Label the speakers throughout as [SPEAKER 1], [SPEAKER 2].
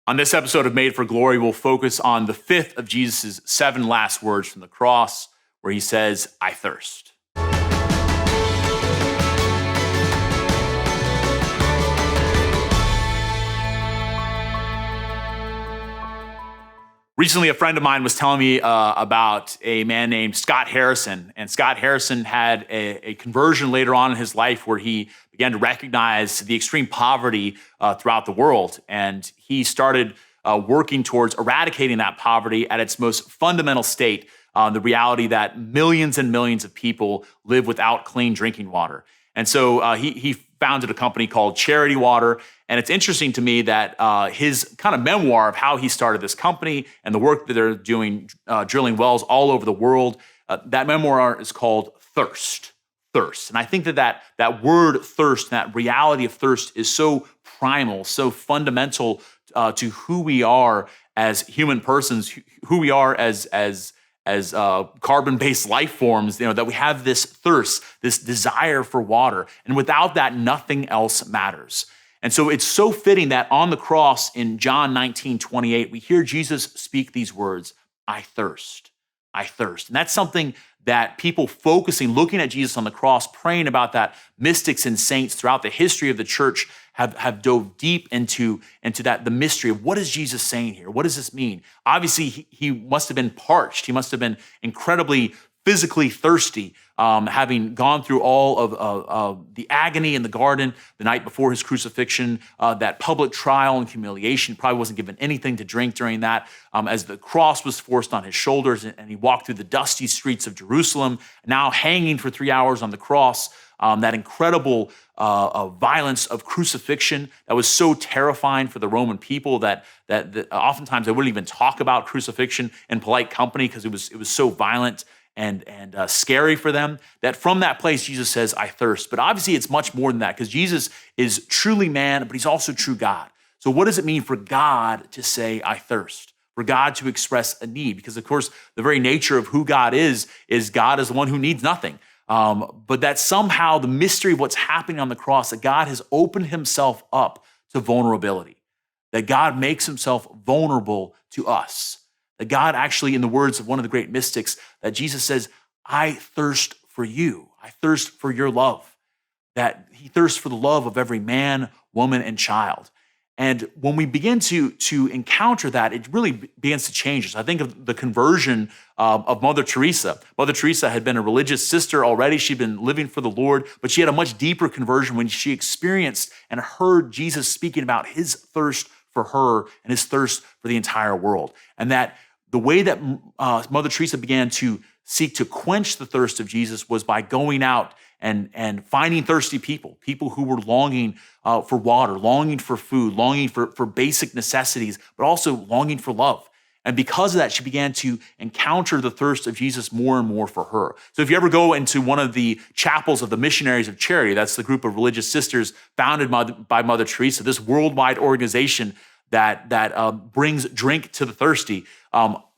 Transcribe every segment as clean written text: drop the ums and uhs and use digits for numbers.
[SPEAKER 1] On this episode of Made for Glory, we'll focus on the fifth of Jesus' 7 last words from the cross, where he says, "I thirst." Recently, a friend of mine was telling me about a man named Scott Harrison. And Scott Harrison had a conversion later on in his life where he began to recognize the extreme poverty throughout the world. And he started working towards eradicating that poverty at its most fundamental state, the reality that millions and millions of people live without clean drinking water. And so he founded a company called Charity Water. And it's interesting to me that his kind of memoir of how he started this company and the work that they're doing, drilling wells all over the world, that memoir is called Thirst. Thirst. And I think that word thirst, that reality of thirst is so primal, so fundamental to who we are as human persons, who we are as carbon-based life forms, that we have this thirst, this desire for water. And without that, nothing else matters. And so it's so fitting that on the cross in John 19:28, we hear Jesus speak these words, "I thirst, I thirst." And that's something that people looking at Jesus on the cross, praying about that, mystics and saints throughout the history of the church have dove deep into that, the mystery of what is Jesus saying here? What does this mean? Obviously, he must have been parched. He must have been incredibly physically thirsty, having gone through all of the agony in the garden the night before his crucifixion, that public trial and humiliation. Probably wasn't given anything to drink during that, as the cross was forced on his shoulders, and he walked through the dusty streets of Jerusalem, now hanging for 3 hours on the cross. That incredible violence of crucifixion that was so terrifying for the Roman people that oftentimes they wouldn't even talk about crucifixion in polite company because it was so violent and scary for them, that from that place, Jesus says, "I thirst." But obviously, it's much more than that, because Jesus is truly man, but he's also true God. So what does it mean for God to say, "I thirst"? For God to express a need? Because, of course, the very nature of who God is God is the one who needs nothing. But that somehow the mystery of what's happening on the cross, that God has opened himself up to vulnerability, that God makes himself vulnerable to us. That God actually, in the words of one of the great mystics, that Jesus says, "I thirst for you. I thirst for your love." That he thirsts for the love of every man, woman, and child. And when we begin to encounter that, it really begins to change us. I think of the conversion of Mother Teresa. Mother Teresa had been a religious sister already. She'd been living for the Lord, but she had a much deeper conversion when she experienced and heard Jesus speaking about his thirst for her and his thirst for the entire world. And that the way that Mother Teresa began to seek to quench the thirst of Jesus was by going out and finding thirsty people who were longing for water, longing for food, longing for basic necessities, but also longing for love. And because of that, she began to encounter the thirst of Jesus more and more for her. So if you ever go into one of the chapels of the Missionaries of Charity, that's the group of religious sisters founded by Mother Teresa, this worldwide organization that brings drink to the thirsty.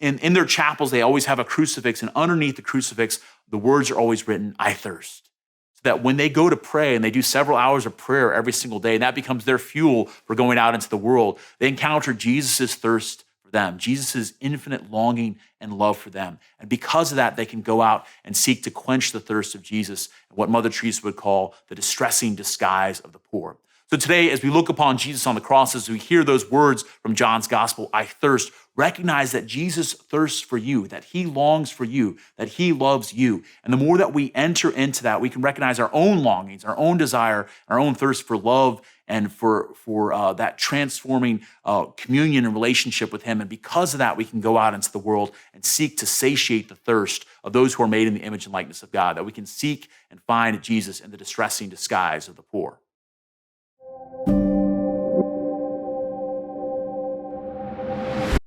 [SPEAKER 1] In their chapels, they always have a crucifix, and underneath the crucifix, the words are always written, "I thirst." So that when they go to pray, and they do several hours of prayer every single day, and that becomes their fuel for going out into the world, they encounter Jesus' thirst for them, Jesus' infinite longing and love for them. And because of that, they can go out and seek to quench the thirst of Jesus, what Mother Teresa would call the distressing disguise of the poor. So today, as we look upon Jesus on the cross, as we hear those words from John's gospel, "I thirst," recognize that Jesus thirsts for you, that he longs for you, that he loves you. And the more that we enter into that, we can recognize our own longings, our own desire, our own thirst for love and for that transforming communion and relationship with him. And because of that, we can go out into the world and seek to satiate the thirst of those who are made in the image and likeness of God, that we can seek and find Jesus in the distressing disguise of the poor.